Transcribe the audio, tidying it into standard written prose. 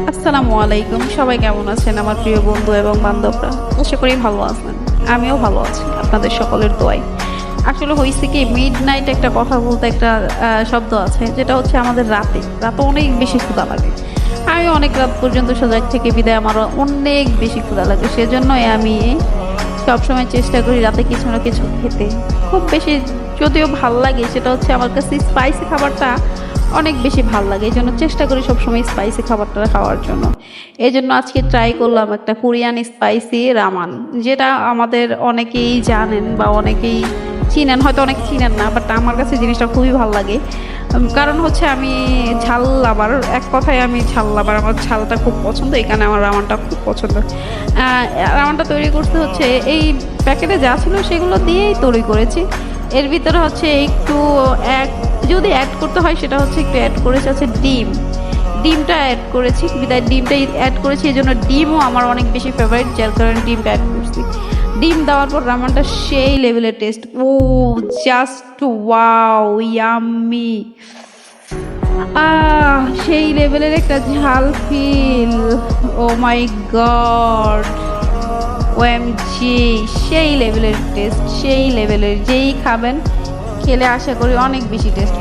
আসসালামু আলাইকুম। সবাই কেমন আছেন আমার প্রিয় বন্ধু এবং বান্ধবরা? আশা করি ভালো আছেন। আমিও ভালো আছি আপনাদের সকলের দোয়ায়। আসলে হইছে কি, মিডনাইট একটা কথা বলতে একটা শব্দ আছে, যেটা হচ্ছে আমাদের রাতে অনেক বেশি ক্ষুধা লাগে। আমি অনেক রাত পর্যন্ত সজাগ থেকে বিদায় আমার অনেক বেশি ক্ষুধা লাগে। সেজন্যই আমি সবসময় চেষ্টা করি রাতে কিছু না কিছু খেতে। খুব বেশি যদিও ভাল লাগে, সেটা হচ্ছে আমার কাছে স্পাইসি খাবারটা অনেক বেশি ভাল লাগে। এই জন্য চেষ্টা করি সবসময় স্পাইসি খাবারটা খাওয়ার জন্য। এই জন্য আজকে ট্রাই করলাম একটা কোরিয়ান স্পাইসি রামান, যেটা আমাদের অনেকেই জানেন বা অনেকেই চিনেন, হয়তো অনেকে চিনেন না, বাট আমার কাছে জিনিসটা খুবই ভালো লাগে। কারণ হচ্ছে আমি ঝাল লাভার, এক কথায় আমি ঝাল লাভার, আমার ঝালটা খুব পছন্দ, এই কারণে আমার রামানটা খুব পছন্দ। রামানটা তৈরি করতে হচ্ছে এই প্যাকেটে যা ছিল সেগুলো দিয়েই তৈরি করেছি। এর ভিতরে হচ্ছে একটু এক যদি অ্যাড করতে হয় সেটা হচ্ছে একটু অ্যাড করেছি হচ্ছে ডিমটা অ্যাড করেছি, বিদায় ডিমটাই অ্যাড করেছি। এই জন্য ডিমও আমার অনেক বেশি ফেভারিট, যার কারণে ডিমটা অ্যাড করছি। ডিম দেওয়ার পর রামানটা সেই লেভেলের টেস্ট, ও জাস্ট ওয়াও, ইয়াম্মি। সেই লেভেলের একটা ঝাল ফিল, ও মাই গড, ওএমজি, সেই লেভেলের টেস্ট, সেই লেভেলের। যেই খাবেন খেলে আশা করি অনেক বেশি টেস্ট